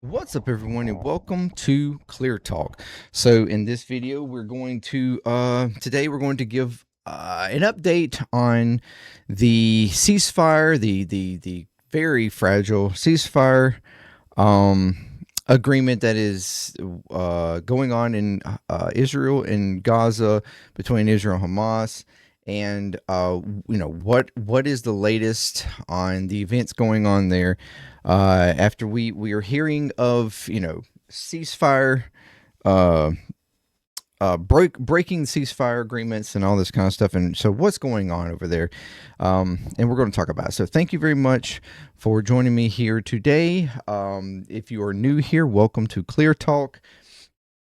What's up, everyone, and welcome to ClearTalk. So in this video, we're going to today we're going to give an update on the ceasefire, the very fragile ceasefire agreement that is going on in Israel and Gaza, between Israel and Hamas. And what is the latest on the events going on there? After we are hearing of ceasefire, uh, breaking ceasefire agreements and all this kind of stuff. And so what's going on over there? And we're going to talk about it. So thank you very much for joining me here today. If you are new here, welcome to Clear Talk.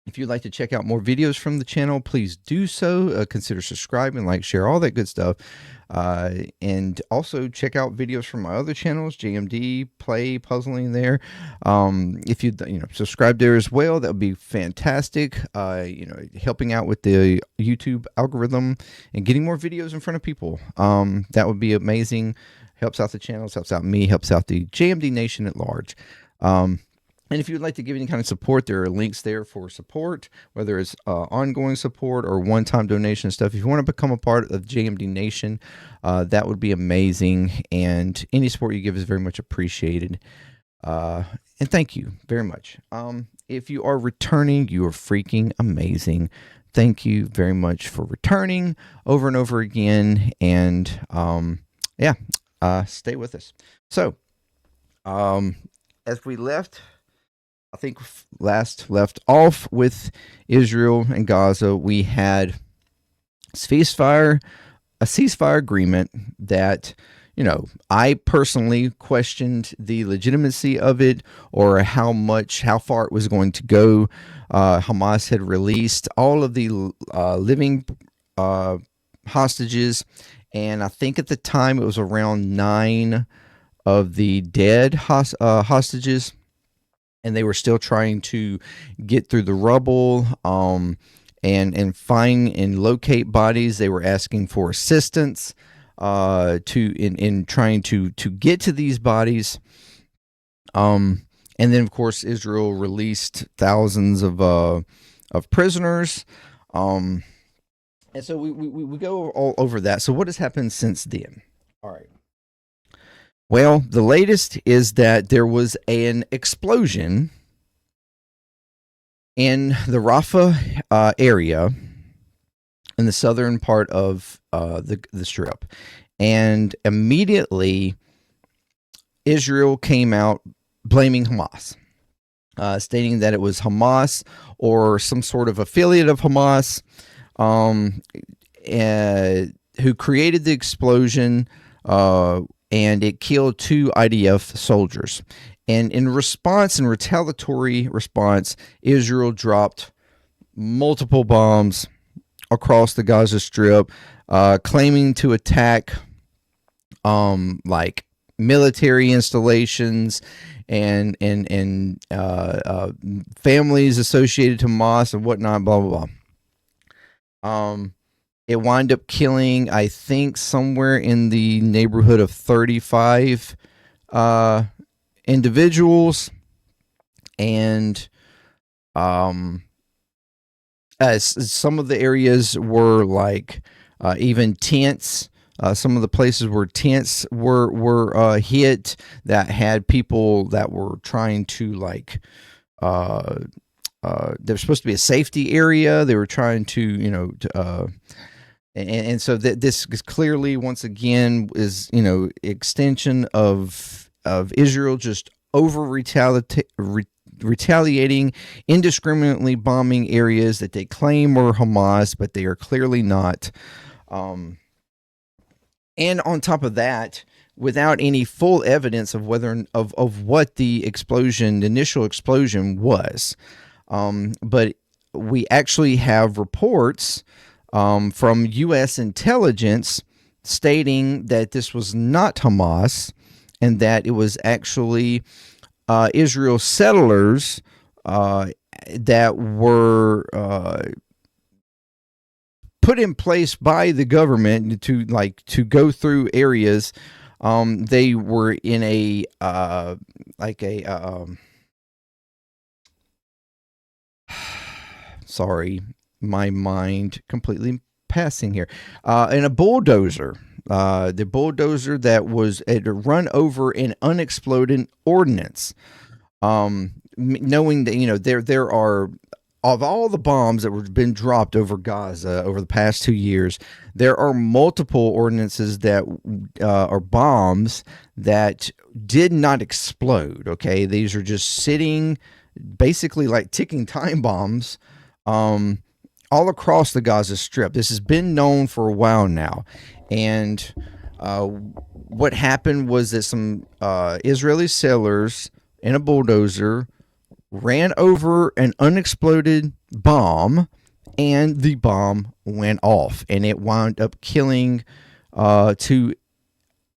If you'd like to check out more videos from the channel, please do so. Consider subscribing, like, share, all that good stuff. And also check out videos from my other channels, JMDPLAY, Puzzling there. If you subscribe there as well, that would be fantastic. Helping out with the YouTube algorithm and getting more videos in front of people. That would be amazing. Helps out the channels, helps out me, helps out the JMD Nation at large. And if you'd like to give any kind of support, there are links there for support, whether it's ongoing support or one-time donation stuff. If you want to become a part of JMD Nation, that would be amazing. And any support you give is very much appreciated. And thank you very much. If you are returning, you are freaking amazing. Thank you very much for returning over and over again. And stay with us. So, as we left, I think left off with Israel and Gaza, we had a ceasefire agreement that, I personally questioned the legitimacy of it, or how far it was going to go. Hamas had released all of the living hostages, and I think at the time it was around 9 of the dead hostages. And they were still trying to get through the rubble and find and locate bodies. They were asking for assistance in trying to get to these bodies. And then, of course, Israel released thousands of prisoners. And so we go all over that. So what has happened since then? All right. Well, the latest is that there was an explosion in the Rafah area in the southern part of the Strip. And immediately, Israel came out blaming Hamas, stating that it was Hamas or some sort of affiliate of Hamas who created the explosion, and it killed 2 IDF soldiers. And in retaliatory response, Israel dropped multiple bombs across the Gaza Strip, claiming to attack like military installations and families associated to Hamas and whatnot, blah, blah, blah. It wound up killing, I think, somewhere in the neighborhood of 35 individuals. And some of the areas were like even tents. Some of the places where tents were hit, that had people that were trying to there's supposed to be a safety area. They were trying to, and so this is clearly, once again, is extension of Israel just over retaliating, indiscriminately bombing areas that they claim were Hamas, but they are clearly not. And on top of that, without any full evidence of what the initial explosion was. But we actually have reports from U.S. intelligence stating that this was not Hamas, and that it was actually Israel settlers that were put in place by the government to go through areas. They were in a Sorry, my mind completely passing here. And a bulldozer. The bulldozer that was had run over an unexploded ordnance. Knowing that there are, of all the bombs that have been dropped over Gaza over the past 2 years, there are multiple ordinances that are bombs that did not explode. Okay, these are just sitting, basically like ticking time bombs, all across the Gaza Strip. This has been known for a while now, and what happened was that some Israeli sailors in a bulldozer ran over an unexploded bomb, and the bomb went off, and it wound up killing 2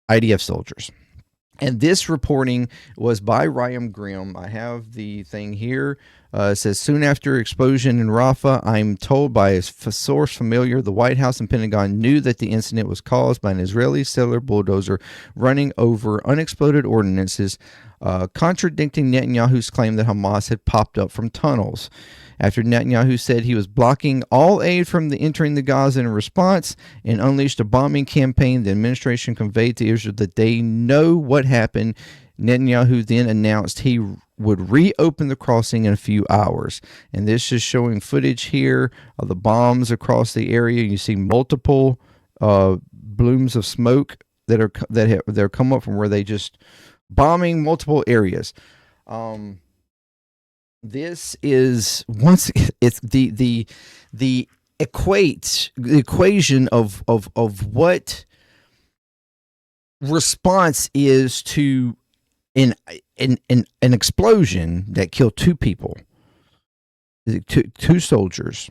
IDF soldiers. And this reporting was by Ryan Grimm. I have the thing here. It says, soon after explosion in Rafah, I'm told by a source familiar, the White House and Pentagon knew that the incident was caused by an Israeli sailor bulldozer running over unexploded ordnances, contradicting Netanyahu's claim that Hamas had popped up from tunnels. After Netanyahu said he was blocking all aid from entering the Gaza in response and unleashed a bombing campaign, the administration conveyed to Israel that they know what happened. Netanyahu then announced he would reopen the crossing in a few hours. And this is showing footage here of the bombs across the area. You see multiple blooms of smoke that are come up from where they just bombing multiple areas. This is it's the equation of what response is to an explosion that killed 2 people, 2 soldiers.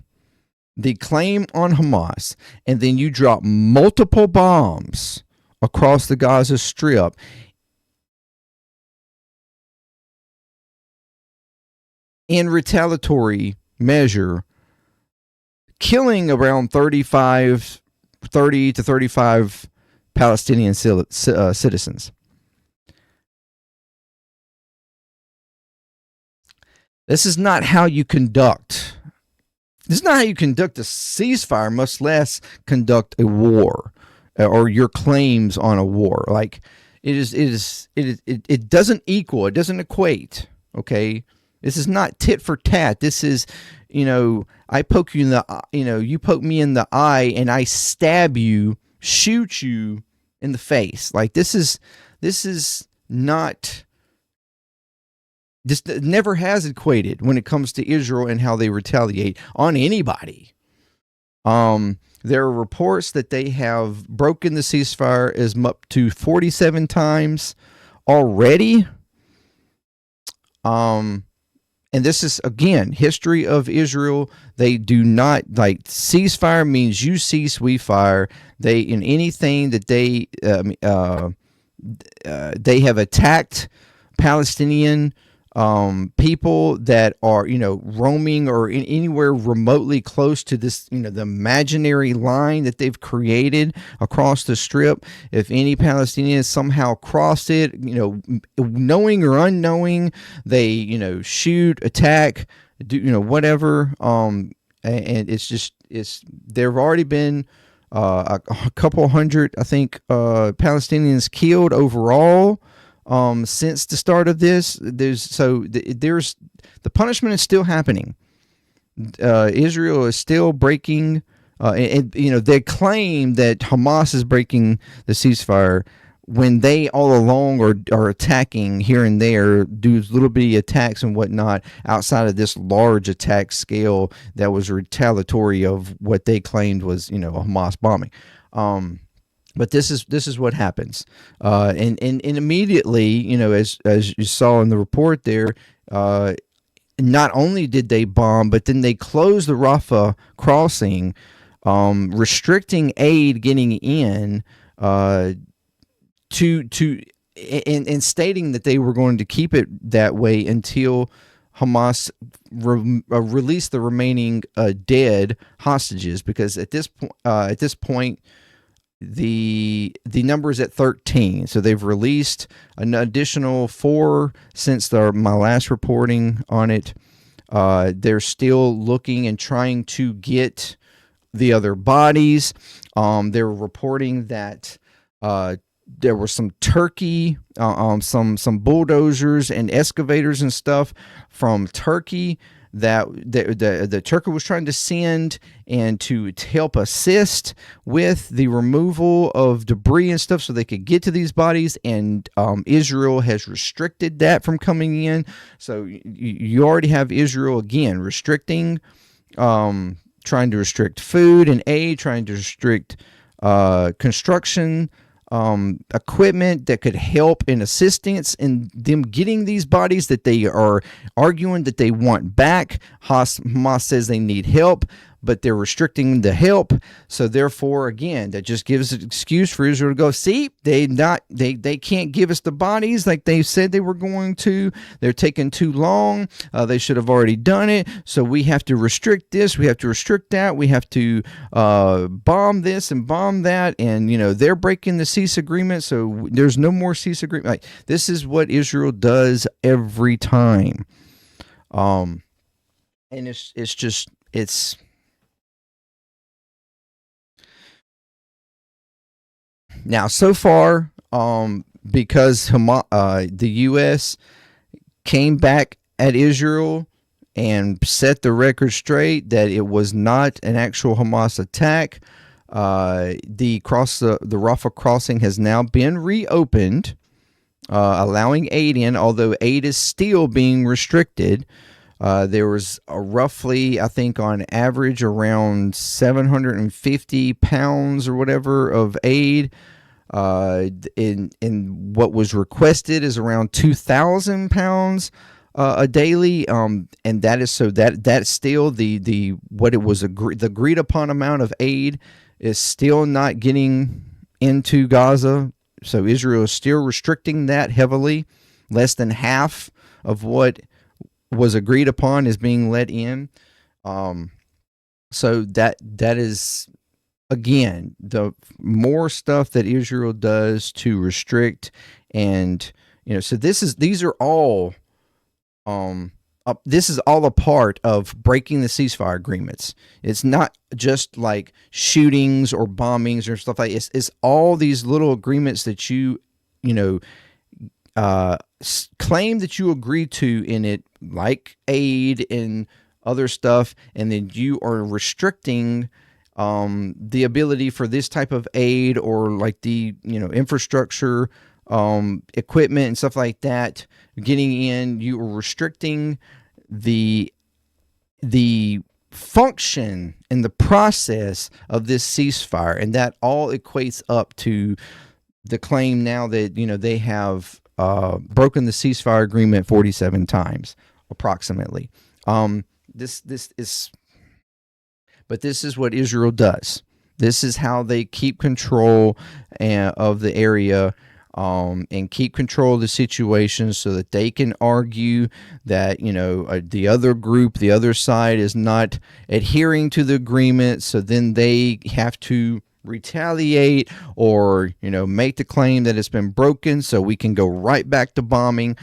The claim on Hamas, and then you drop multiple bombs across the Gaza Strip. In retaliatory measure, killing around 30 to 35 Palestinian citizens. This is not how you conduct. This is not how you conduct a ceasefire, much less conduct a war or your claims on a war. Like it doesn't equal. It doesn't equate. Okay. This is not tit for tat. This is, I poke you in the, you poke me in the eye and I stab you, shoot you in the face. Like this is not, this never has equated when it comes to Israel and how they retaliate on anybody. There are reports that they have broken the ceasefire as up to 47 times already. And this is, again, history of Israel. They do not, like, ceasefire means you cease, we fire. They, in anything that they have attacked Palestinian people that are, roaming or anywhere remotely close to this, the imaginary line that they've created across the Strip. If any Palestinians somehow crossed it, knowing or unknowing, they, shoot, attack, do, whatever. And there have already been a couple hundred, I think, Palestinians killed overall. Since the start of this, the punishment is still happening. Israel is still breaking, and they claim that Hamas is breaking the ceasefire when they all along are attacking here and there, do little bitty attacks and whatnot outside of this large attack scale that was retaliatory of what they claimed was a Hamas bombing. But this is what happens, and immediately, as you saw in the report there, not only did they bomb, but then they closed the Rafah crossing, restricting aid getting in, and stating that they were going to keep it that way until Hamas released the remaining dead hostages, because at this point. The number is at 13, so they've released an additional 4 since my last reporting on it. They're still looking and trying to get the other bodies. They're reporting that there were some Turkey, some bulldozers and excavators and stuff from Turkey that the Turkey was trying to send and to help assist with the removal of debris and stuff so they could get to these bodies. And Israel has restricted that from coming in. So you already have Israel again restricting, trying to restrict food and aid, trying to restrict construction equipment that could help in assistance in them getting these bodies that they are arguing that they want back. Hamas says they need help, but they're restricting the help. So therefore, again, that just gives an excuse for Israel to go, see, they can't give us the bodies like they said they were going to. They're taking too long. They should have already done it. So we have to restrict this. We have to restrict that. We have to bomb this and bomb that. And, they're breaking the cease agreement. So there's no more cease agreement. Like, this is what Israel does every time. And it's now, so far, because the U.S. came back at Israel and set the record straight that it was not an actual Hamas attack, the Rafah crossing has now been reopened, allowing aid in, although aid is still being restricted. There was roughly, I think, on average, around 750 pounds or whatever of aid. In what was requested is around 2,000 pounds a daily. And that is so that's still the what it was the agreed upon amount of aid is still not getting into Gaza. So Israel is still restricting that heavily. Less than half of what was agreed upon is being let in. So that is, again, the more stuff that Israel does to restrict. And so these are all this is all a part of breaking the ceasefire agreements. It's not just like shootings or bombings or stuff like it's all these little agreements that you claim that you agree to in it, like aid and other stuff, and then you are restricting the ability for this type of aid or like the infrastructure, equipment and stuff like that getting in. You are restricting the function and the process of this ceasefire, and that all equates up to the claim now that they have broken the ceasefire agreement 47 times approximately. This is what Israel does. This is how they keep control of the area, and keep control of the situation so that they can argue that, the other group, the other side is not adhering to the agreement. So then they have to retaliate or, make the claim that it's been broken so we can go right back to bombing,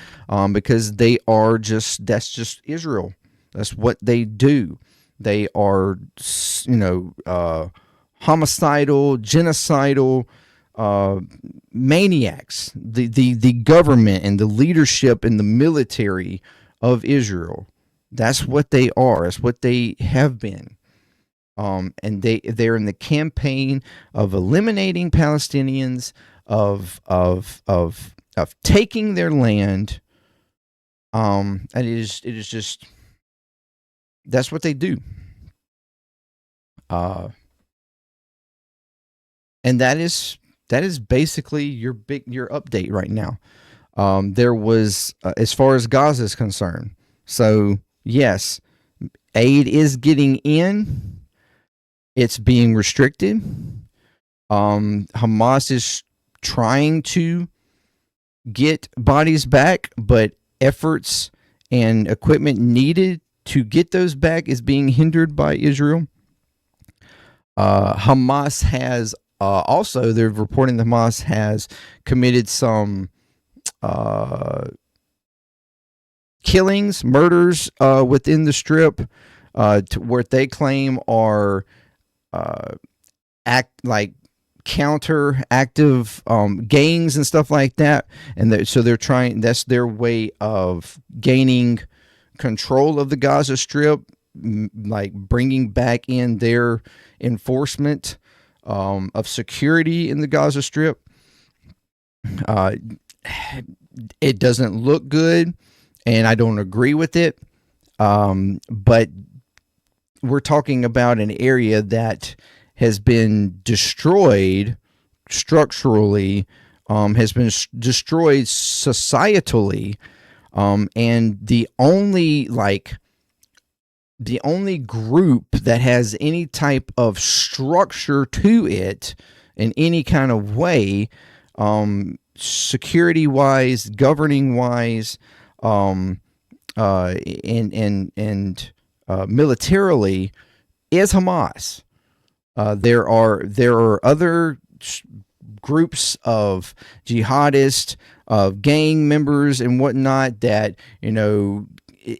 because that's just Israel. That's what they do. They are, homicidal, genocidal maniacs. The government and the leadership and the military of Israel. That's what they are. That's what they have been. And they're in the campaign of eliminating Palestinians, of taking their land. And it is just. That's what they do. And that is basically your update right now. There was, as far as Gaza is concerned. So yes, aid is getting in. It's being restricted. Hamas is trying to get bodies back, but efforts and equipment needed to get those back is being hindered by Israel. Hamas has also, they're reporting that Hamas has committed some killings, murders within the Strip, to where they claim are counter active gangs and stuff like that, and so they're trying. That's their way of gaining control of the Gaza Strip, like bringing back in their enforcement of security in the Gaza Strip. It doesn't look good, and I don't agree with it. But we're talking about an area that has been destroyed structurally, has been destroyed societally, and the only group that has any type of structure to it in any kind of way, security wise, governing wise, and militarily, is Hamas. There are other groups of jihadists, of gang members and whatnot that,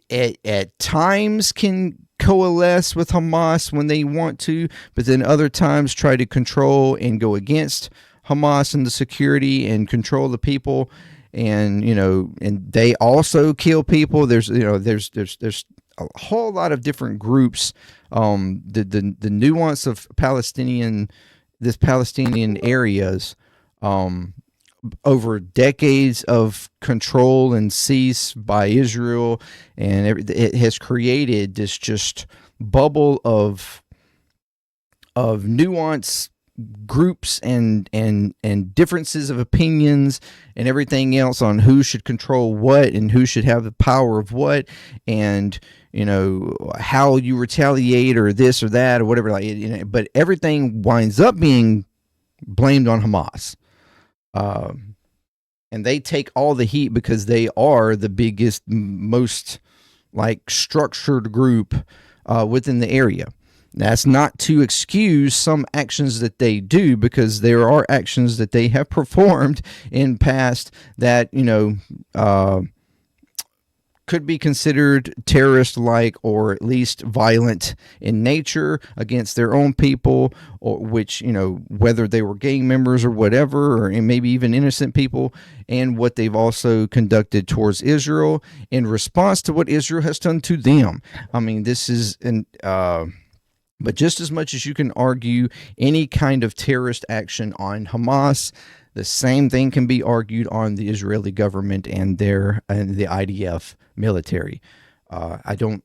at times can coalesce with Hamas when they want to, but then other times try to control and go against Hamas and the security and control the people, and and they also kill people. There's a whole lot of different groups. The nuance of Palestinian areas, over decades of control and cease by Israel, and it has created this just bubble of nuance groups and differences of opinions and everything else on who should control what and who should have the power of what, and how you retaliate or this or that or whatever, but everything winds up being blamed on Hamas, and they take all the heat because they are the biggest, most structured group within the area. That's not to excuse some actions that they do, because there are actions that they have performed in past that, could be considered terrorist-like, or at least violent in nature against their own people, or which, whether they were gang members or whatever, or maybe even innocent people, and what they've also conducted towards Israel in response to what Israel has done to them. I mean, this is but just as much as you can argue any kind of terrorist action on Hamas, the same thing can be argued on the Israeli government and the IDF military. I don't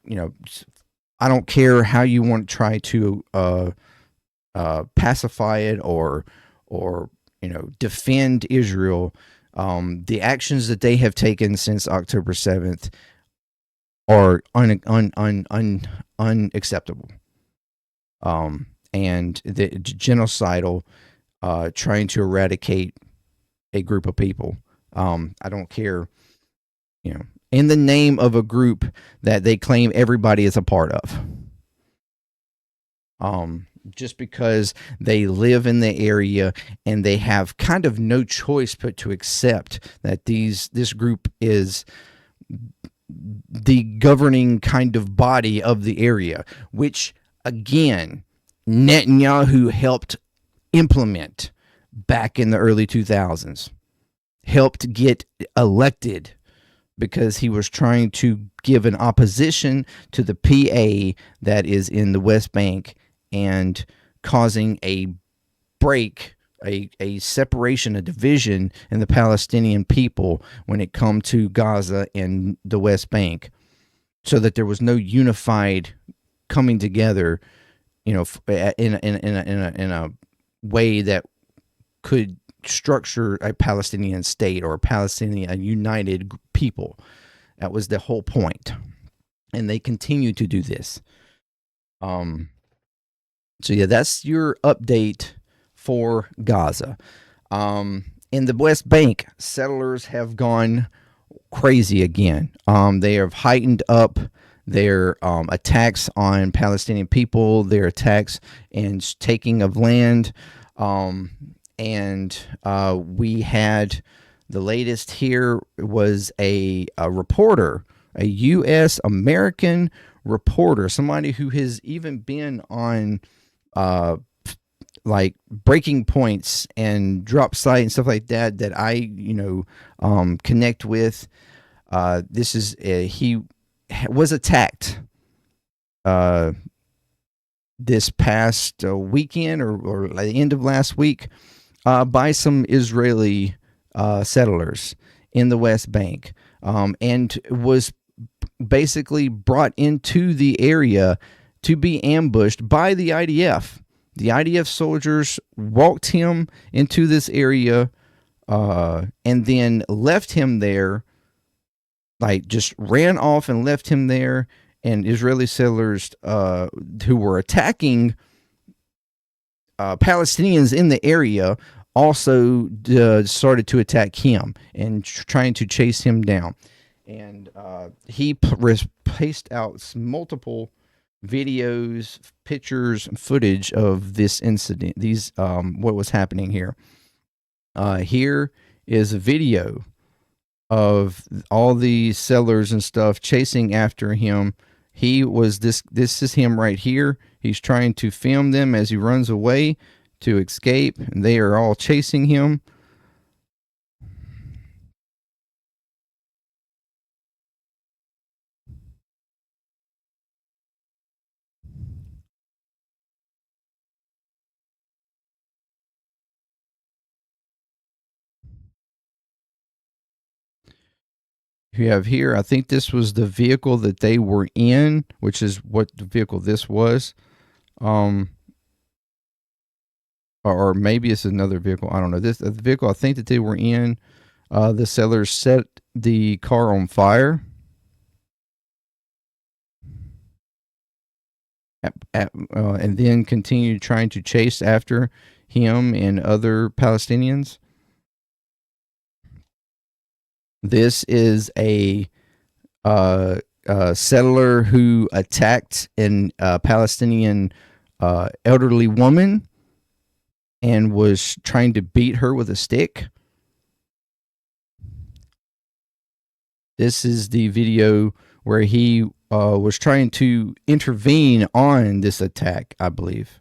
care how you want to try to pacify it or defend Israel. The actions that they have taken since October 7th are unacceptable. And the genocidal, trying to eradicate a group of people. I don't care, in the name of a group that they claim everybody is a part of. Just because they live in the area and they have kind of no choice but to accept that this group is the governing kind of body of the area, which, again, Netanyahu helped implement back in the early 2000s, helped get elected because he was trying to give an opposition to the PA that is in the West Bank, and causing a break, a separation, a division in the Palestinian people when it come to Gaza and the West Bank, so that there was no unified coming together, in a way that could structure a Palestinian state or a united people. That was the whole point, and they continue to do this. So yeah, that's your update for Gaza. In the West Bank, settlers have gone crazy again. They have heightened up their attacks on Palestinian people, their attacks and taking of land. And we had the latest here was a reporter a U.S. American reporter, somebody who has even been on like breaking points and drop site and stuff like that, that I, connect with. This is, he was attacked this past weekend or the end of last week by some Israeli settlers in the West Bank, and was basically brought into the area to be ambushed by the IDF. The IDF soldiers walked him into this area and then left him there, like just ran off and left him there. And Israeli settlers who were attacking Palestinians in the area also started to attack him and trying to chase him down. And he placed out multiple videos, pictures, footage of this incident. These what was happening here. Here is a video of all the settlers and stuff chasing after him. He was this is him right here. He's trying to film them as he runs away to escape, and they are all chasing him. You have here, I think this was the vehicle that they were in, which is what the vehicle this was. Or maybe it's another vehicle. I don't know. This the vehicle I think that they were in. The settlers set the car on fire. And then continued trying to chase after him and other Palestinians. This is a settler who attacked a Palestinian elderly woman and was trying to beat her with a stick. This is the video where he was trying to intervene on this attack, I believe.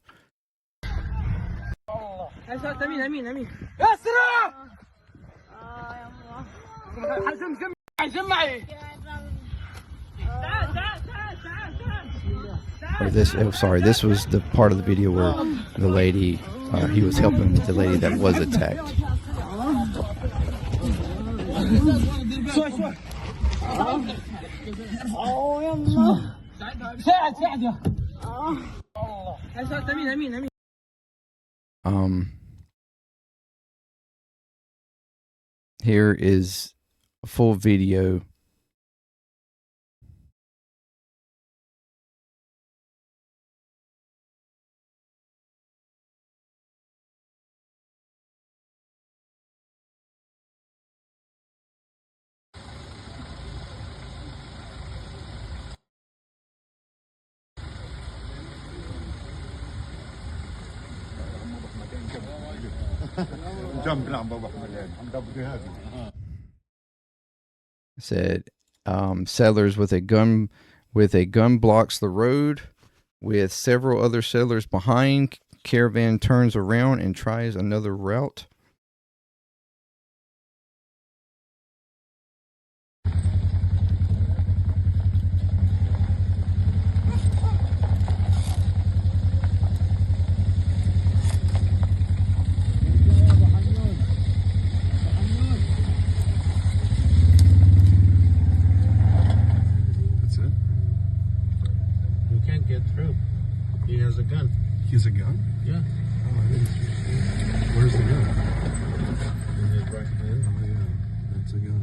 Sorry, this was the part of the video where the lady, he was helping the lady that was attacked. Here is a full video. Said settlers with a gun blocks the road with several other settlers behind. Caravan turns around and tries another route. Get through. He has a gun. He has a gun? Yeah. Oh, I didn't see. Where's the gun? In his right hand. Oh, yeah. That's a gun,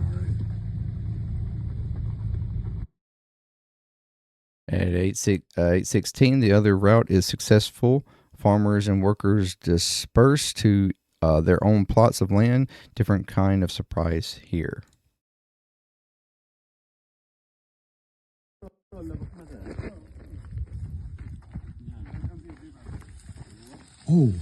all right. At 8:16, the other route is successful. Farmers and workers disperse to their own plots of land. Different kind of surprise here. Oh.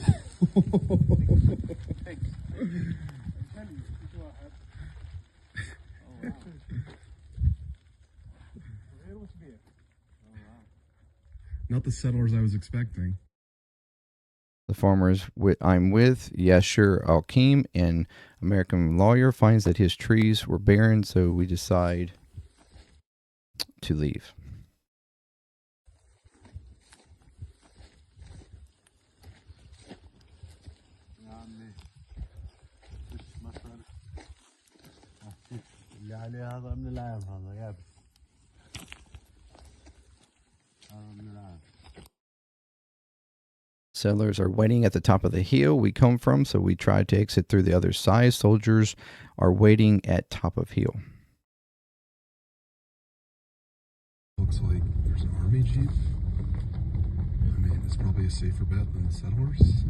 Not the settlers I was expecting. The farmers I'm with, Yashir Al-Kim, an American lawyer, finds that his trees were barren, so we decide to leave. اللي عليه هذا من العام هذا يابس هذا من العام. Settlers are waiting at the top of the hill we come from, so we try to exit through the other side. Soldiers are waiting at top of hill. Looks like there's an army jeep. I mean, it's probably a safer bet than the settlers.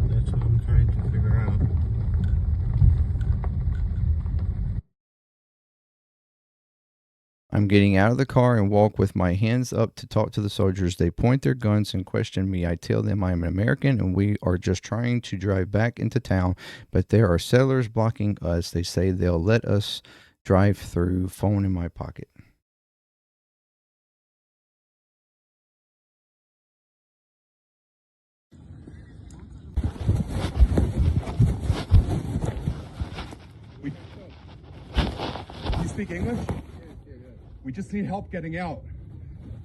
That's what I'm trying to figure out. I'm getting out of the car and walk with my hands up to talk to the soldiers. They point their guns and question me. I tell them I am an American and we are just trying to drive back into town, but there are settlers blocking us. They say they'll let us drive through. Phone in my pocket. You speak English? We just need help getting out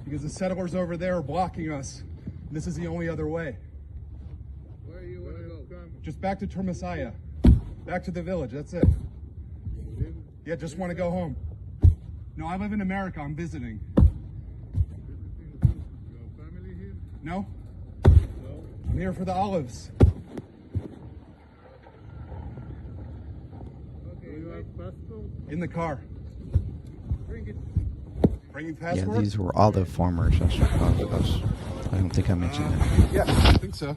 because the settlers over there are blocking us. This is the only other way. Where you want to go? Just back to Termasaya. Back to the village, that's it. Yeah, just want to go home. No, I live in America, I'm visiting. Your family here? No? No. I'm here for the olives. Okay, you have passport? In the car. Bring it. Bringing Yeah, passport? these were olive farmers. I don't think I mentioned that. Yeah, I think so.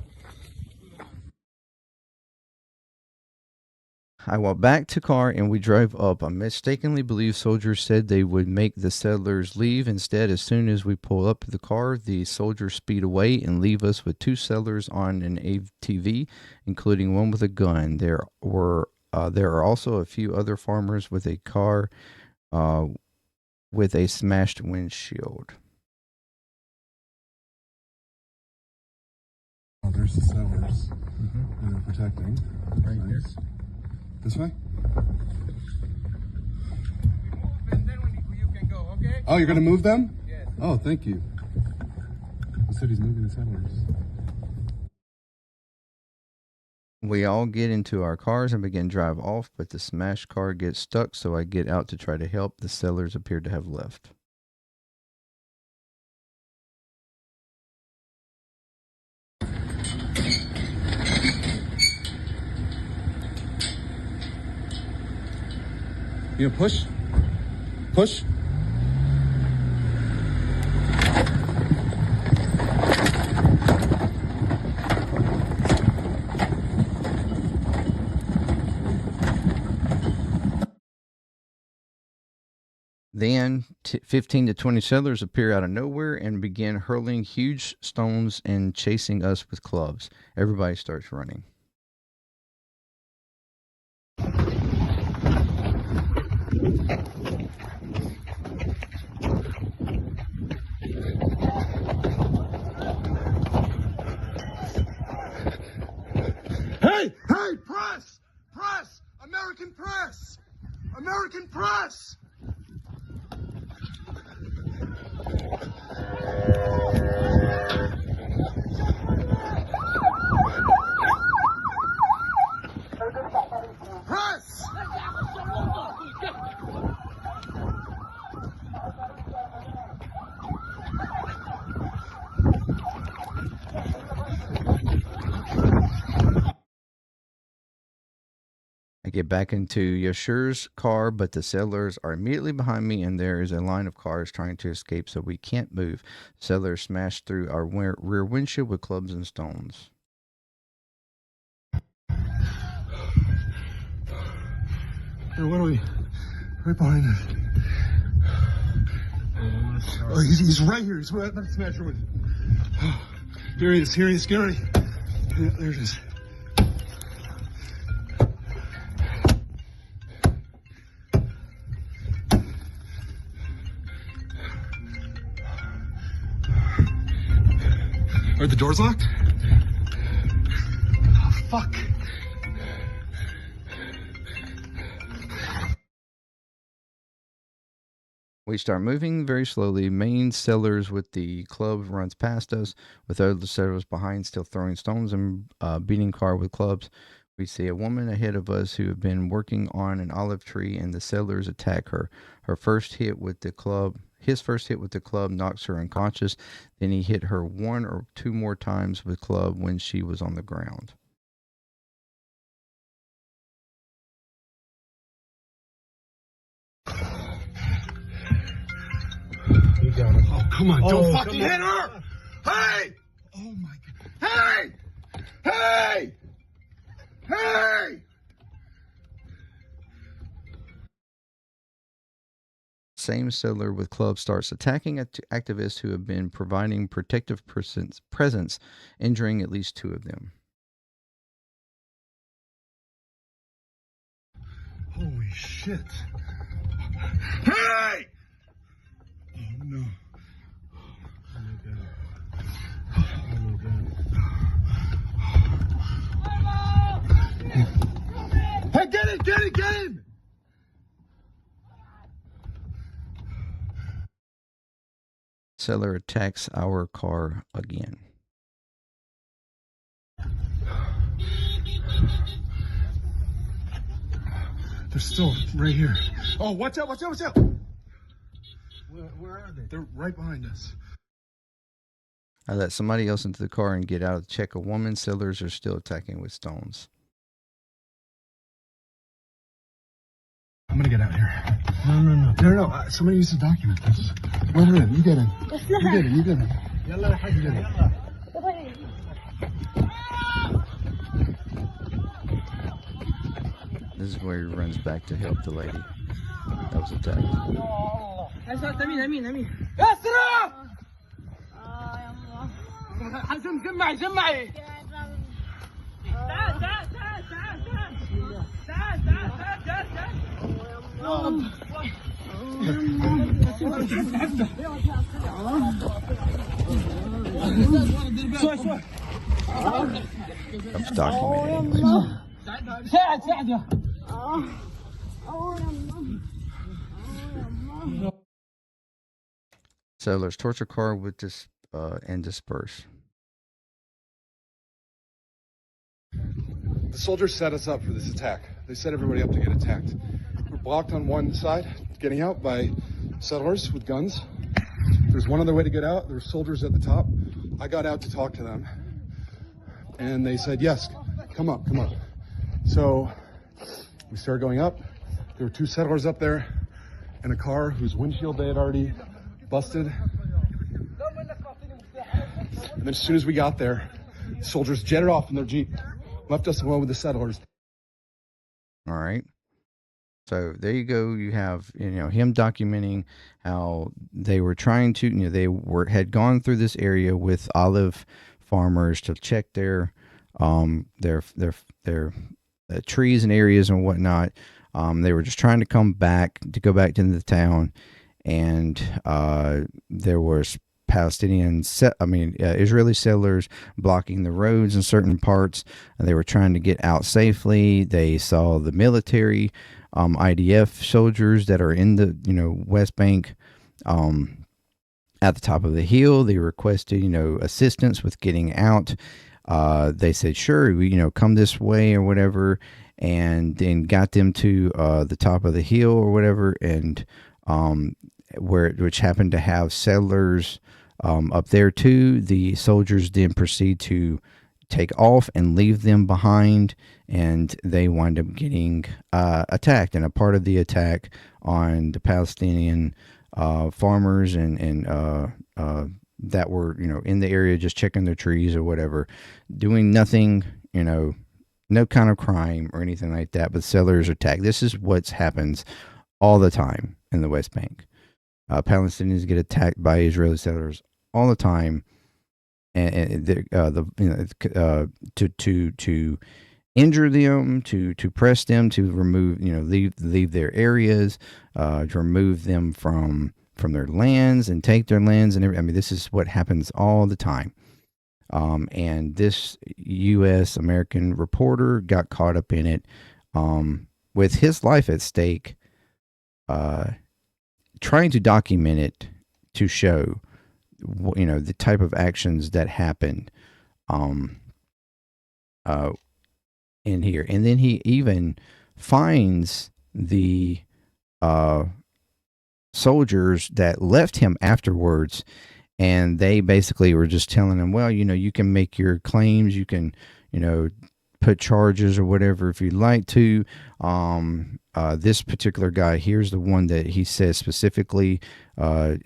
I walk back to car and we drive up. I mistakenly believe soldiers said they would make the settlers leave. Instead, as soon as we pull up to the car, the soldiers speed away and leave us with two settlers on an ATV, including one with a gun. There are also a few other farmers with a car with a smashed windshield. Oh, there's the settlers. They're protecting. Right here. Nice. This way? And then you can go, okay? Oh, you're going to move them? Yes. Oh, thank you. He said he's moving the settlers. We all get into our cars and begin to drive off, but the smashed car gets stuck, so I get out to try to help. The settlers appear to have left. You know, push. Push. Then 15 to 20 settlers appear out of nowhere and begin hurling huge stones and chasing us with clubs. Everybody starts running. Hey! Hey! Press! Press! American press! American press! Press! I get back into Yashur's car, but the settlers are immediately behind me, and there is a line of cars trying to escape, so we can't move. Settlers smash through our rear windshield with clubs and stones. Hey, what are we? Right behind us. Oh, he's right here. He's right at the smasher window. Here he is. Here he is. Gary. Yeah, there it is. Are the doors locked? Oh, fuck. We start moving very slowly. Main settlers with the club runs past us, with other settlers behind still throwing stones and beating car with clubs. We see a woman ahead of us who had been working on an olive tree, and the settlers attack her. His first hit with the club knocks her unconscious. Then he hit her 1 or 2 more times with club when she was on the ground. Oh, come on. Don't fucking hit her. Hey! Oh, my God. Hey! Hey! Hey! Same settler with club starts attacking activists who have been providing protective presence, injuring at least 2 of them. Holy shit. Hey! Oh, no. Oh, my God. Oh, my God. Hey, get in! Get in! Get in! Settler attacks our car again. They're still right here. Oh, watch out, watch out, watch out! Where are they? They're right behind us. I let somebody else into the car and get out to check a woman. Settlers are still attacking with stones. I'm gonna get out here. No. Somebody needs to document this. Let her in. You get in. You get in. This is where he runs back to help the lady that was attacked. I'm documenting. Settlers torture car with this and disperse. The soldiers set us up for this attack. They set everybody up to get attacked. We're blocked on one side, getting out by settlers with guns. There's one other way to get out. There's soldiers at the top. I got out to talk to them. And they said, yes, come up. So we started going up. There were 2 settlers up there in a car whose windshield they had already busted. And then as soon as we got there, the soldiers jetted off in their Jeep, left us alone with the settlers. All right. So there you go. You have, him documenting how they were trying to, had gone through this area with olive farmers to check their trees and areas and whatnot. They were just trying to go back to the town, and there was Israeli settlers blocking the roads in certain parts. They were trying to get out safely. They saw the military, IDF soldiers that are in the West Bank at the top of the hill. They requested assistance with getting out. They said, sure, come this way or whatever, and then got them to the top of the hill or whatever, and which happened to have settlers up there too. The soldiers then proceed to take off and leave them behind, and they wind up getting attacked. And a part of the attack on the Palestinian farmers and that were in the area just checking their trees or whatever, doing nothing, no kind of crime or anything like that, but settlers attack. This is what happens all the time in the West Bank. Palestinians get attacked by Israeli settlers all the time, and to injure them, to press them, to remove, leave their areas, to remove them from their lands and take their lands, and this is what happens all the time. And this U.S. American reporter got caught up in it, with his life at stake, trying to document it to show, the type of actions that happened in here. And then he even finds the soldiers that left him afterwards, and they basically were just telling him, well, you can make your claims, you can, put charges or whatever if you'd like to. This particular guy, here's the one that he says specifically, so-called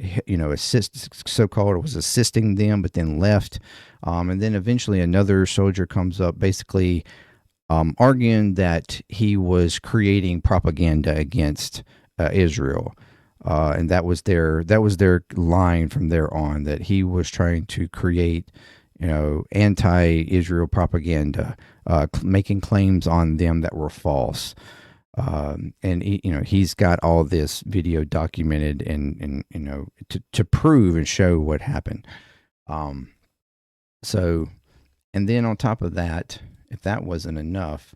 was assisting them, but then left. And then eventually another soldier comes up, basically arguing that he was creating propaganda against Israel. And that was their line from there on, that he was trying to create, anti-Israel propaganda, making claims on them that were false. And he's got all this video documented and to prove and show what happened. So, and then on top of that, if that wasn't enough,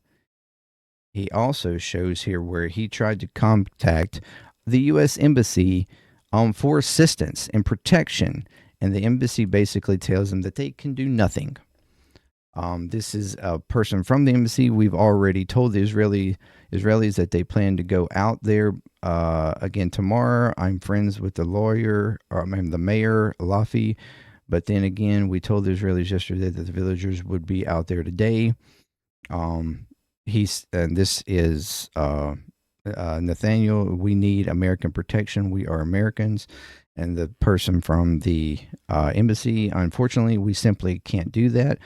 he also shows here where he tried to contact the U.S. Embassy for assistance and protection, and the embassy basically tells him that they can do nothing. This is a person from the embassy. We've already told the Israelis that they plan to go out there again tomorrow. I'm friends with the lawyer, or the mayor, Lafi. But then again, we told the Israelis yesterday that the villagers would be out there today. And this is Nathaniel. We need American protection. We are Americans. And the person from the embassy, unfortunately, we simply can't do that.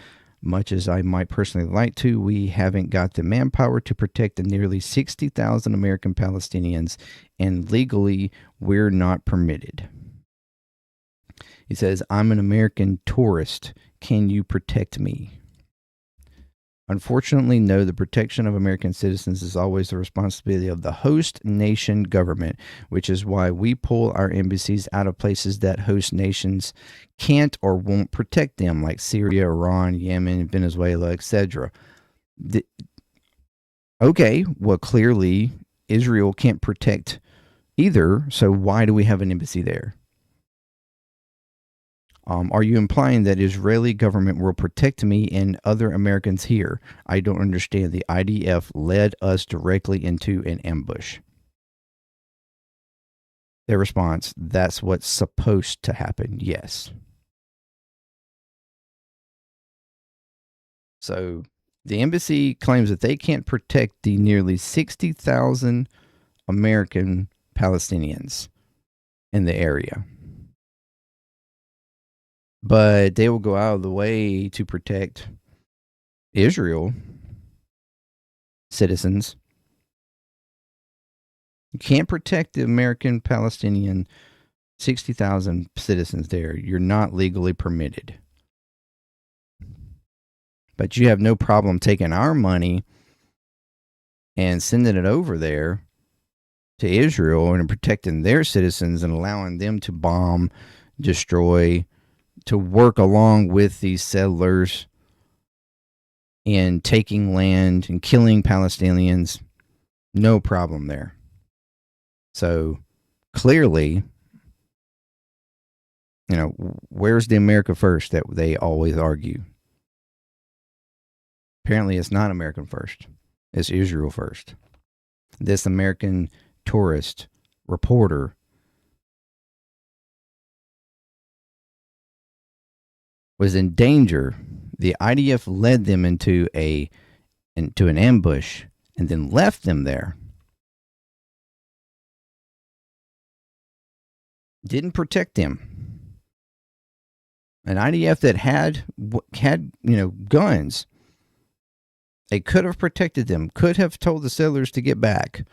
Much as I might personally like to, we haven't got the manpower to protect the nearly 60,000 American Palestinians, and legally, we're not permitted. He says, I'm an American tourist. Can you protect me? Unfortunately, no, the protection of American citizens is always the responsibility of the host nation government, which is why we pull our embassies out of places that host nations can't or won't protect them, like Syria, Iran, Yemen, Venezuela, etc. Okay, well, clearly Israel can't protect either, so why do we have an embassy there? Are you implying that Israeli government will protect me and other Americans here? I don't understand. The IDF led us directly into an ambush. Their response, that's what's supposed to happen. Yes. So the embassy claims that they can't protect the nearly 60,000 American Palestinians in the area, but they will go out of the way to protect Israel citizens. You can't protect the American Palestinian 60,000 citizens there. You're not legally permitted. But you have no problem taking our money and sending it over there to Israel and protecting their citizens and allowing them to bomb, destroy, to work along with these settlers in taking land and killing Palestinians. No problem there. So clearly, where's the America first that they always argue? Apparently it's not American first. It's Israel first. This American tourist reporter was in danger. The IDF led them into an ambush and then left them there. Didn't protect them. An IDF that had guns. They could have protected them, could have told the settlers to get back,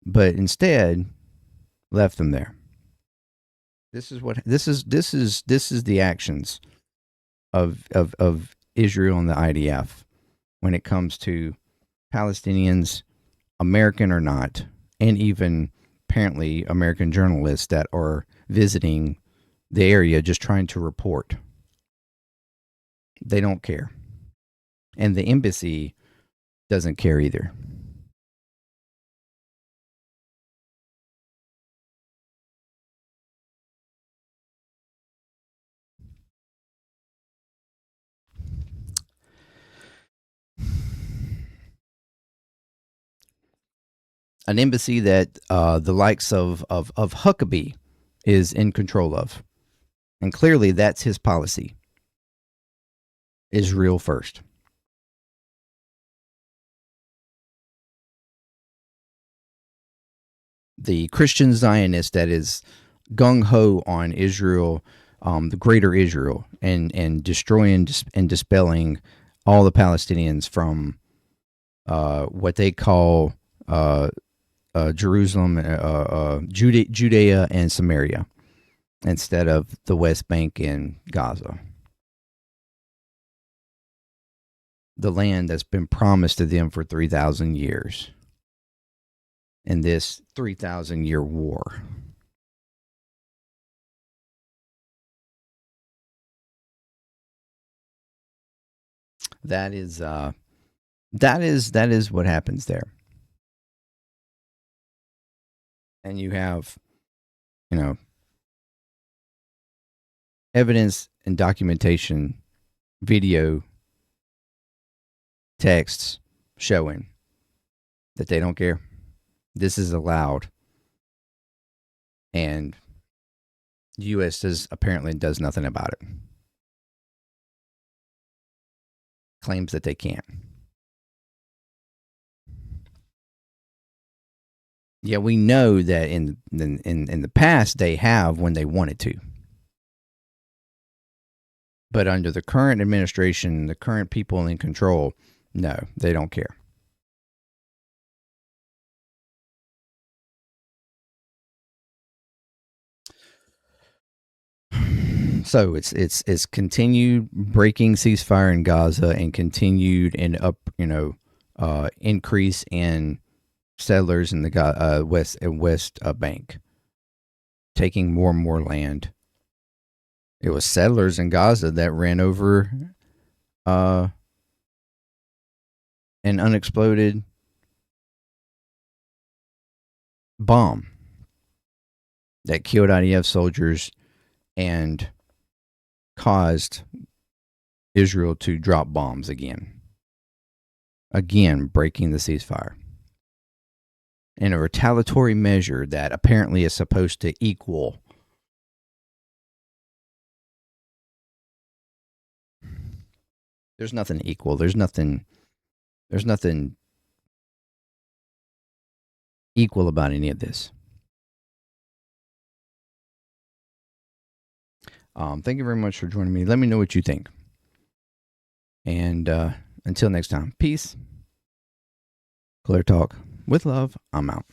but instead left them there. This is the actions of Israel and the IDF when it comes to Palestinians, American or not, and even apparently American journalists that are visiting the area just trying to report. They don't care. And the embassy doesn't care either. An embassy that the likes of Huckabee is in control of. And clearly that's his policy. Israel first. The Christian Zionist that is gung-ho on Israel, the greater Israel, and destroying and dispelling all the Palestinians from what they call Jerusalem, Judea and Samaria, instead of the West Bank and Gaza. The land that's been promised to them for 3,000 years in this 3,000-year war. That is what happens there. And you have, evidence and documentation, video, texts showing that they don't care. This is allowed. And the U.S. apparently does nothing about it. Claims that they can't. Yeah, we know that in the past they have when they wanted to. But under the current administration, the current people in control, no, they don't care. So it's continued breaking ceasefire in Gaza and continued and increase in settlers in the West Bank, taking more and more land. It was settlers in Gaza that ran over an unexploded bomb that killed IDF soldiers and caused Israel to drop bombs again, breaking the ceasefire in a retaliatory measure that apparently is supposed to equal there's nothing equal. There's nothing equal about any of this. Thank you very much for joining me. Let me know what you think. And until next time, peace. ClearTalk with love. I'm out.